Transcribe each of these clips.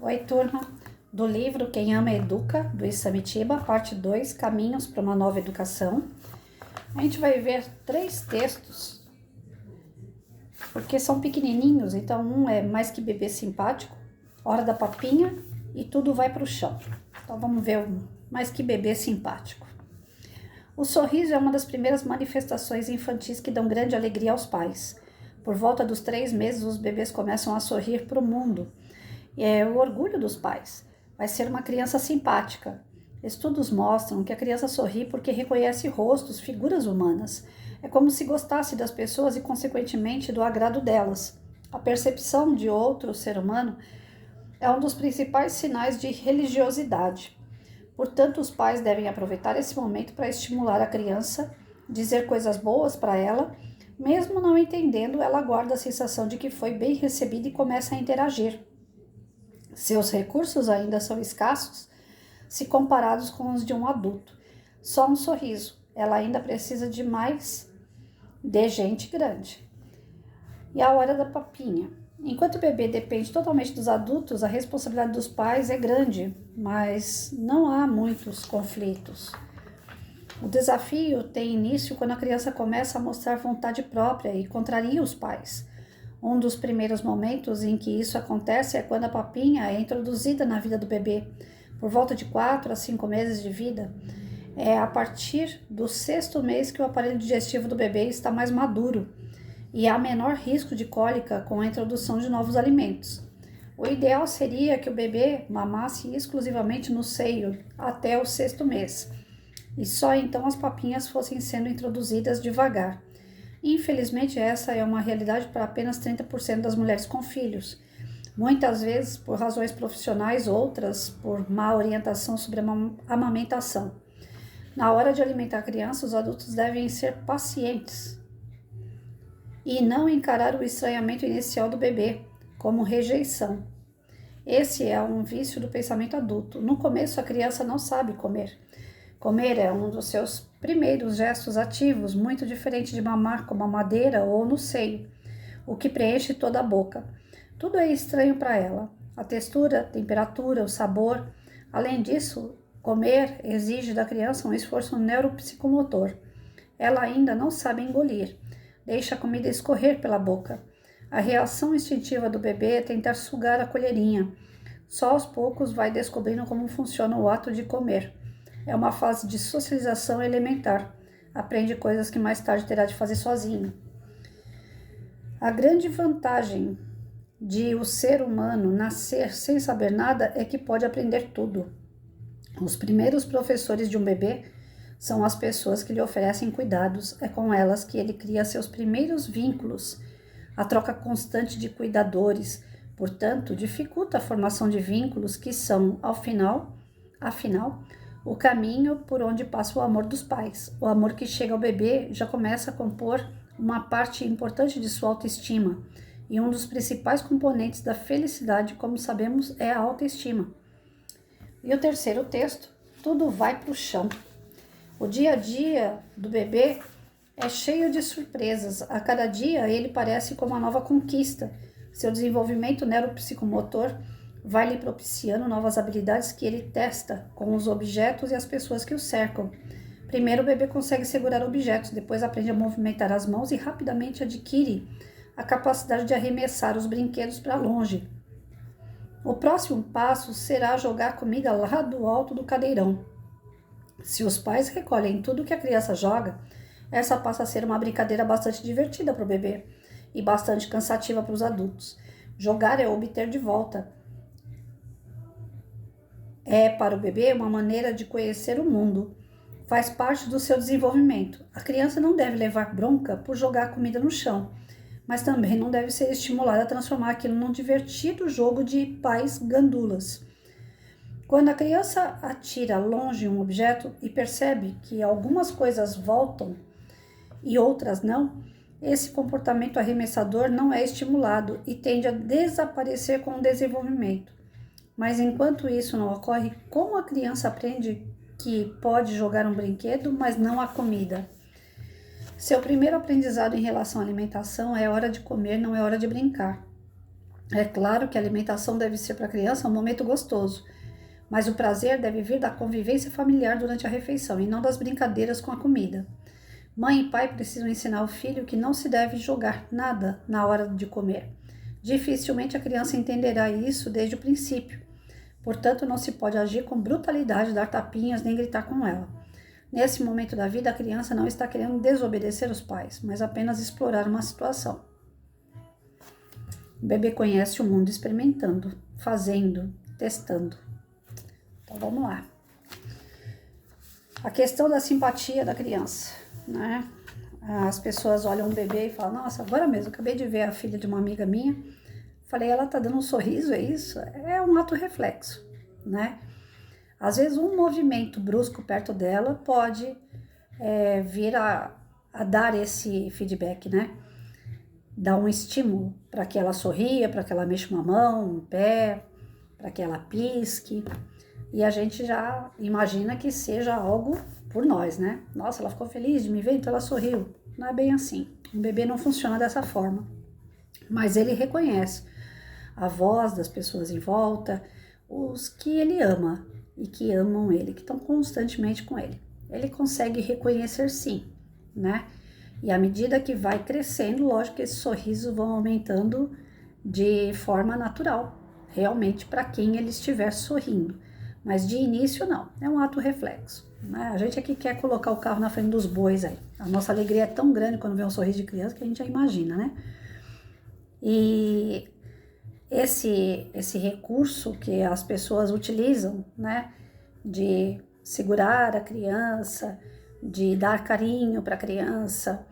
Oi, turma, do livro Quem Ama Educa, do Isamitiba, parte 2, Caminhos para uma Nova Educação. A gente vai ver 3 textos, porque são pequenininhos, então um é Mais que Bebê Simpático, Hora da Papinha e Tudo Vai para o Chão. Então vamos ver o Mais que Bebê Simpático. O sorriso é uma das primeiras manifestações infantis que dão grande alegria aos pais. Por volta dos 3 meses, os bebês começam a sorrir para o mundo. É o orgulho dos pais. Vai ser uma criança simpática. Estudos mostram que a criança sorri porque reconhece rostos, figuras humanas. É como se gostasse das pessoas e, consequentemente, do agrado delas. A percepção de outro ser humano é um dos principais sinais de religiosidade. Portanto, os pais devem aproveitar esse momento para estimular a criança, dizer coisas boas para ela. Mesmo não entendendo, ela guarda a sensação de que foi bem recebida e começa a interagir. Seus recursos ainda são escassos se comparados com os de um adulto. Só um sorriso. Ela ainda precisa de mais de gente grande. E a hora da papinha. Enquanto o bebê depende totalmente dos adultos, a responsabilidade dos pais é grande, mas não há muitos conflitos. O desafio tem início quando a criança começa a mostrar vontade própria e contraria os pais. Um dos primeiros momentos em que isso acontece é quando a papinha é introduzida na vida do bebê, por volta de 4 a 5 meses de vida. É a partir do 6º mês que o aparelho digestivo do bebê está mais maduro e há menor risco de cólica com a introdução de novos alimentos. O ideal seria que o bebê mamasse exclusivamente no seio até o 6º mês, e só então as papinhas fossem sendo introduzidas devagar. Infelizmente, essa é uma realidade para apenas 30% das mulheres com filhos. Muitas vezes por razões profissionais, outras por má orientação sobre a amamentação. Na hora de alimentar a criança, os adultos devem ser pacientes e não encarar o estranhamento inicial do bebê como rejeição. Esse é um vício do pensamento adulto. No começo, a criança não sabe comer. Comer é um dos seus primeiros gestos ativos, muito diferente de mamar com mamadeira ou no seio, o que preenche toda a boca. Tudo é estranho para ela. A textura, a temperatura, o sabor. Além disso, comer exige da criança um esforço neuropsicomotor. Ela ainda não sabe engolir. Deixa a comida escorrer pela boca. A reação instintiva do bebê é tentar sugar a colherinha. Só aos poucos vai descobrindo como funciona o ato de comer. É uma fase de socialização elementar. Aprende coisas que mais tarde terá de fazer sozinho. A grande vantagem de o ser humano nascer sem saber nada é que pode aprender tudo. Os primeiros professores de um bebê são as pessoas que lhe oferecem cuidados. É com elas que ele cria seus primeiros vínculos. A troca constante de cuidadores, portanto, dificulta a formação de vínculos que são, afinal, o caminho por onde passa o amor dos pais. O amor que chega ao bebê já começa a compor uma parte importante de sua autoestima, e um dos principais componentes da felicidade, como sabemos, é a autoestima. E o terceiro texto, tudo vai para o chão. O dia a dia do bebê é cheio de surpresas. A cada dia ele parece como uma nova conquista. Seu desenvolvimento neuropsicomotor vai lhe propiciando novas habilidades que ele testa com os objetos e as pessoas que o cercam. Primeiro o bebê consegue segurar objetos, depois aprende a movimentar as mãos e rapidamente adquire a capacidade de arremessar os brinquedos para longe. O próximo passo será jogar comida lá do alto do cadeirão. Se os pais recolhem tudo que a criança joga, essa passa a ser uma brincadeira bastante divertida para o bebê e bastante cansativa para os adultos. Jogar é obter de volta. É para o bebê uma maneira de conhecer o mundo. Faz parte do seu desenvolvimento. A criança não deve levar bronca por jogar a comida no chão, mas também não deve ser estimulada a transformar aquilo num divertido jogo de pais gandulas. Quando a criança atira longe um objeto e percebe que algumas coisas voltam e outras não, esse comportamento arremessador não é estimulado e tende a desaparecer com o desenvolvimento. Mas enquanto isso não ocorre, como a criança aprende que pode jogar um brinquedo, mas não a comida? Seu primeiro aprendizado em relação à alimentação é hora de comer, não é hora de brincar. É claro que a alimentação deve ser para a criança um momento gostoso, mas o prazer deve vir da convivência familiar durante a refeição e não das brincadeiras com a comida. Mãe e pai precisam ensinar o filho que não se deve jogar nada na hora de comer. Dificilmente a criança entenderá isso desde o princípio. Portanto, não se pode agir com brutalidade, dar tapinhas nem gritar com ela. Nesse momento da vida, a criança não está querendo desobedecer os pais, mas apenas explorar uma situação. O bebê conhece o mundo experimentando, fazendo, testando. Então vamos lá. A questão da simpatia da criança, né? As pessoas olham um bebê e falam, nossa, agora mesmo, acabei de ver a filha de uma amiga minha, falei, ela tá dando um sorriso, é isso? É um ato reflexo, né? Às vezes um movimento brusco perto dela pode vir a dar esse feedback, né? Dar um estímulo para que ela sorria, para que ela mexa uma mão, um pé, para que ela pisque. E a gente já imagina que seja algo por nós, né? Nossa, ela ficou feliz de me ver, então ela sorriu. Não é bem assim. Um bebê não funciona dessa forma. Mas ele reconhece a voz das pessoas em volta, os que ele ama e que amam ele, que estão constantemente com ele. Ele consegue reconhecer sim, né? E à medida que vai crescendo, lógico que esses sorrisos vão aumentando de forma natural, realmente para quem ele estiver sorrindo. Mas de início não, é um ato reflexo, né? A gente aqui quer colocar o carro na frente dos bois aí. A nossa alegria é tão grande quando vê um sorriso de criança que a gente já imagina, né? E esse recurso que as pessoas utilizam, né, de segurar a criança, de dar carinho para a criança,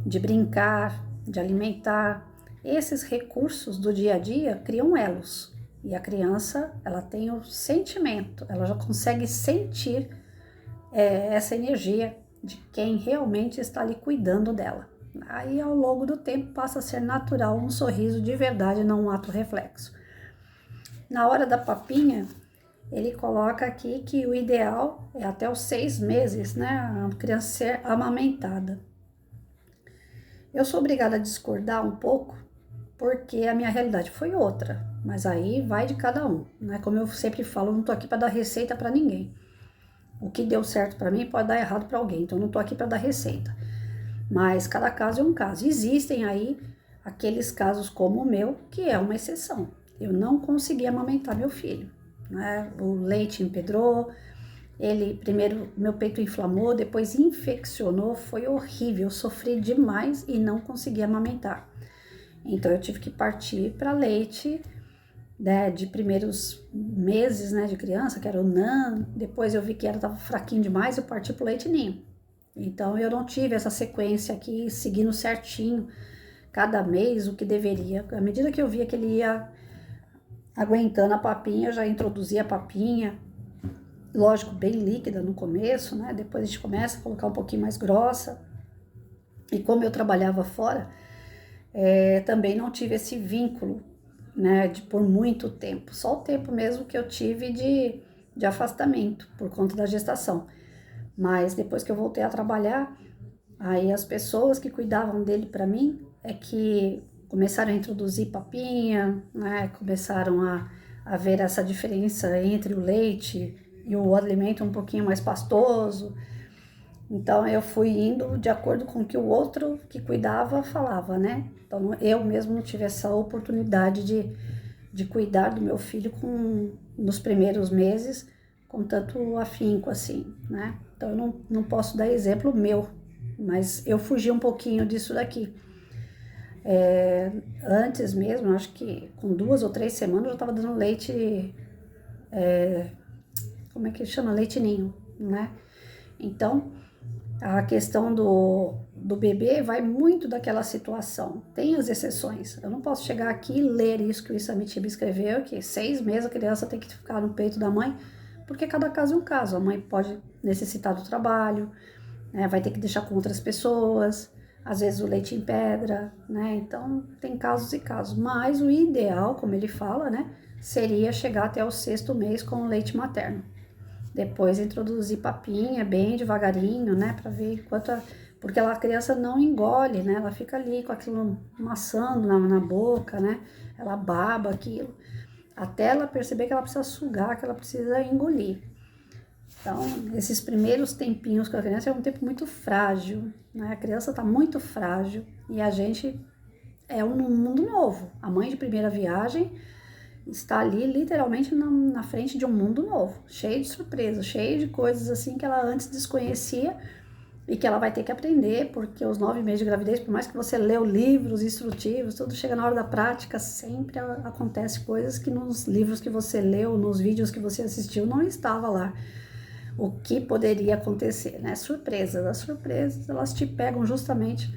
de brincar, de alimentar, esses recursos do dia a dia criam elos. E a criança, ela tem o sentimento, ela já consegue sentir essa energia de quem realmente está ali cuidando dela. Aí, ao longo do tempo, passa a ser natural um sorriso de verdade, não um ato reflexo. Na hora da papinha, ele coloca aqui que o ideal é até os 6 meses, né, a criança ser amamentada. Eu sou obrigada a discordar um pouco, porque a minha realidade foi outra, mas aí vai de cada um, né? Como eu sempre falo, eu não tô aqui para dar receita para ninguém. O que deu certo para mim pode dar errado para alguém, então eu não tô aqui para dar receita. Mas cada caso é um caso. Existem aí aqueles casos como o meu, que é uma exceção. Eu não consegui amamentar meu filho, né? O leite empedrou, ele primeiro, meu peito inflamou, depois infeccionou, foi horrível, eu sofri demais e não consegui amamentar. Então eu tive que partir para leite, né, de primeiros meses, né, de criança, que era o NAN, depois eu vi que estava fraquinho demais, eu parti para o leite ninho. Então eu não tive essa sequência aqui, seguindo certinho, cada mês o que deveria. À medida que eu via que ele ia aguentando a papinha, eu já introduzia a papinha, lógico, bem líquida no começo, né? Depois a gente começa a colocar um pouquinho mais grossa. E como eu trabalhava fora, também não tive esse vínculo, né, por muito tempo. Só o tempo mesmo que eu tive de afastamento por conta da gestação. Mas depois que eu voltei a trabalhar, aí as pessoas que cuidavam dele para mim é que começaram a introduzir papinha, né? Começaram a ver essa diferença entre o leite e o alimento um pouquinho mais pastoso. Então eu fui indo de acordo com o que o outro que cuidava falava, né? Então eu mesmo não tive essa oportunidade de cuidar do meu filho nos primeiros meses com tanto afinco assim, né? Então eu não posso dar exemplo meu, mas eu fugi um pouquinho disso daqui. Antes mesmo, acho que com 2 ou 3 semanas eu já estava dando leite, como é que chama? Leite ninho, né? Então, a questão do bebê vai muito daquela situação. Tem as exceções. Eu não posso chegar aqui e ler isso que o Isamitiba escreveu, que 6 meses a criança tem que ficar no peito da mãe, porque cada caso é um caso. A mãe pode necessitar do trabalho, né? Vai ter que deixar com outras pessoas, às vezes o leite empedra, né? Então, tem casos e casos. Mas o ideal, como ele fala, né, seria chegar até o 6º mês com o leite materno. Depois introduzir papinha bem devagarinho, né, para ver porque a criança não engole, né? Ela fica ali com aquilo maçando na boca, né? Ela baba aquilo, até ela perceber que ela precisa sugar, que ela precisa engolir. Então, esses primeiros tempinhos com a criança é um tempo muito frágil, né? A criança está muito frágil e a gente é um mundo novo. A mãe de primeira viagem está ali literalmente na frente de um mundo novo, cheio de surpresas, cheio de coisas assim que ela antes desconhecia e que ela vai ter que aprender, porque os 9 meses de gravidez, por mais que você leu livros instrutivos, tudo chega na hora da prática, sempre acontece coisas que nos livros que você leu, nos vídeos que você assistiu, não estava lá. O que poderia acontecer, né? Surpresas. As surpresas, elas te pegam justamente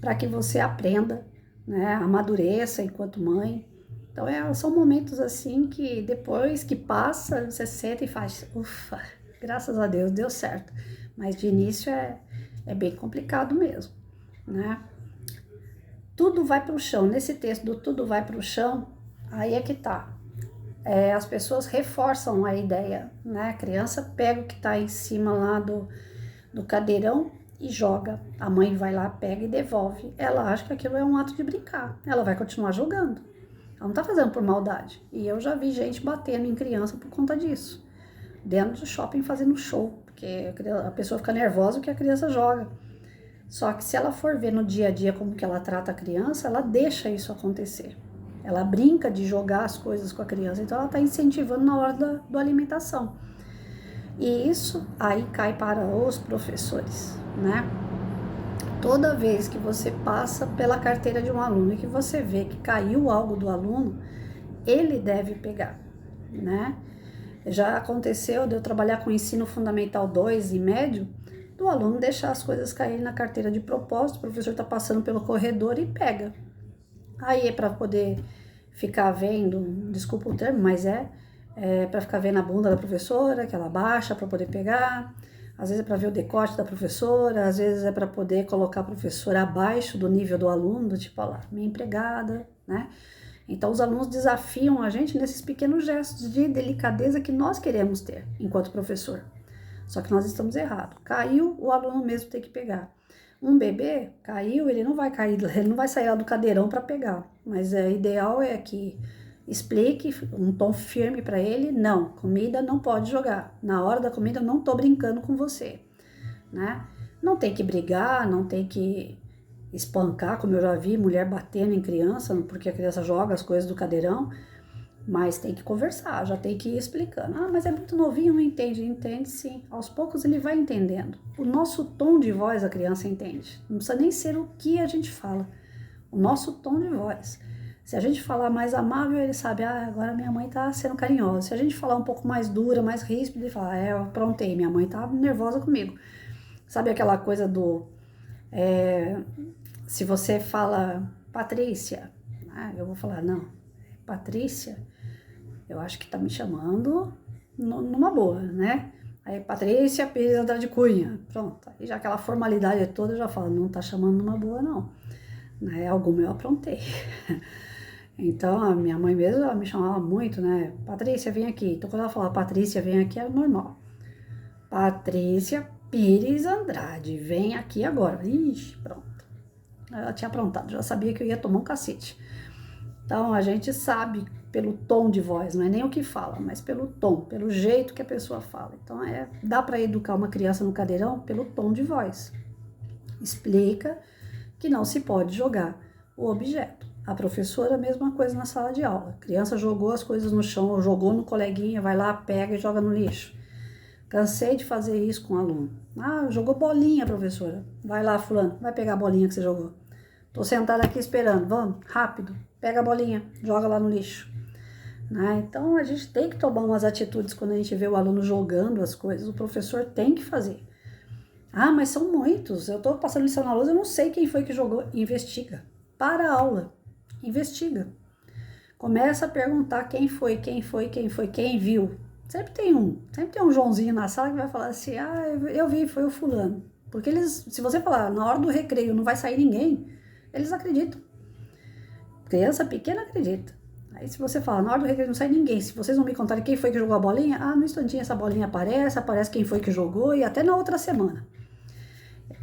para que você aprenda, né? Amadureça enquanto mãe. Então, são momentos assim que depois que passa, você senta e faz, ufa, graças a Deus, deu certo. Mas de início é bem complicado mesmo, né? Tudo vai para o chão. Nesse texto do tudo vai para o chão, aí é que tá. As pessoas reforçam a ideia, né? A criança pega o que está em cima lá do cadeirão e joga. A mãe vai lá, pega e devolve. Ela acha que aquilo é um ato de brincar. Ela vai continuar jogando. Ela não está fazendo por maldade. E eu já vi gente batendo em criança por conta disso. Dentro do shopping fazendo show. Porque a pessoa fica nervosa porque a criança joga. Só que se ela for ver no dia a dia como que ela trata a criança, ela deixa isso acontecer. Ela brinca de jogar as coisas com a criança, então ela está incentivando na hora da alimentação. E isso aí cai para os professores, né? Toda vez que você passa pela carteira de um aluno e que você vê que caiu algo do aluno, ele deve pegar, né? Já aconteceu de eu trabalhar com ensino fundamental 2 e médio, do aluno deixar as coisas caírem na carteira de propósito, o professor está passando pelo corredor e pega. Aí é para poder ficar vendo, desculpa o termo, mas para ficar vendo a bunda da professora, que ela baixa para poder pegar. Às vezes é para ver o decote da professora, às vezes é para poder colocar a professora abaixo do nível do aluno, tipo, olha lá, minha empregada, né? Então os alunos desafiam a gente nesses pequenos gestos de delicadeza que nós queremos ter enquanto professor. Só que nós estamos errados. Caiu, o aluno mesmo tem que pegar. Um bebê caiu, ele não vai cair, ele não vai sair lá do cadeirão para pegar. Mas o ideal é que explique um tom firme para ele, não, comida não pode jogar. Na hora da comida eu não tô brincando com você, né? Não tem que brigar, não tem que espancar, como eu já vi mulher batendo em criança, porque a criança joga as coisas do cadeirão. Mas tem que conversar, já tem que ir explicando. Ah, mas é muito novinho, não entende. Entende sim, aos poucos ele vai entendendo. O nosso tom de voz a criança entende. Não precisa nem ser o que a gente fala. O nosso tom de voz. Se a gente falar mais amável, ele sabe, agora minha mãe tá sendo carinhosa. Se a gente falar um pouco mais dura, mais ríspida, ele fala, eu aprontei, minha mãe tá nervosa comigo. Sabe aquela coisa do... se você fala Patrícia, eu vou falar, não, Patrícia... eu acho que tá me chamando numa boa, né? Aí, Patrícia Pires Andrade Cunha, pronto. Aí já aquela formalidade toda, eu já falo, não tá chamando numa boa, não. Né? Alguma eu aprontei. Então, a minha mãe mesmo, ela me chamava muito, né? Patrícia, vem aqui. Então, quando ela falava Patrícia, vem aqui, era normal. Patrícia Pires Andrade, vem aqui agora. Ixi, pronto. Ela tinha aprontado, já sabia que eu ia tomar um cacete. Então, a gente sabe pelo tom de voz, não é nem o que fala, mas pelo tom, pelo jeito que a pessoa fala. Então, dá para educar uma criança no cadeirão pelo tom de voz. Explica que não se pode jogar o objeto. A professora, a mesma coisa na sala de aula. A criança jogou as coisas no chão, ou jogou no coleguinha, vai lá, pega e joga no lixo. Cansei de fazer isso com o aluno. Jogou bolinha, professora. Vai lá, fulano, vai pegar a bolinha que você jogou. Tô sentada aqui esperando, vamos, rápido, pega a bolinha, joga lá no lixo. Né? Então, a gente tem que tomar umas atitudes quando a gente vê o aluno jogando as coisas, o professor tem que fazer. Mas são muitos, eu tô passando lição na lousa, eu não sei quem foi que jogou. Investiga, para a aula, investiga. Começa a perguntar quem foi, quem viu. Sempre tem um Joãozinho na sala que vai falar assim, eu vi, foi o fulano. Porque se você falar, na hora do recreio não vai sair ninguém, eles acreditam. Criança pequena acredita. Aí se você falar, na hora do recreio não sai ninguém, se vocês não me contarem quem foi que jogou a bolinha, no instantinho essa bolinha aparece quem foi que jogou e até na outra semana.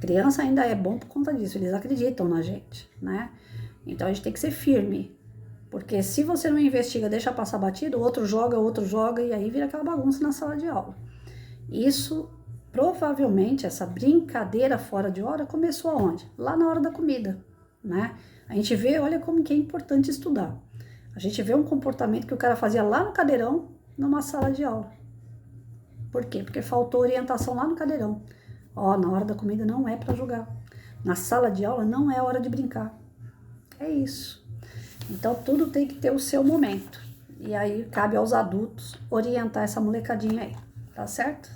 Criança ainda é bom por conta disso, eles acreditam na gente, né? Então a gente tem que ser firme, porque se você não investiga, deixa passar batido, outro joga, e aí vira aquela bagunça na sala de aula. Isso, provavelmente, essa brincadeira fora de hora começou aonde? Lá na hora da comida, né? A gente vê, olha como que é importante estudar. A gente vê um comportamento que o cara fazia lá no cadeirão, numa sala de aula. Por quê? Porque faltou orientação lá no cadeirão. Ó, na hora da comida não é para jogar. Na sala de aula não é hora de brincar. É isso. Então tudo tem que ter o seu momento. E aí cabe aos adultos orientar essa molecadinha aí, tá certo?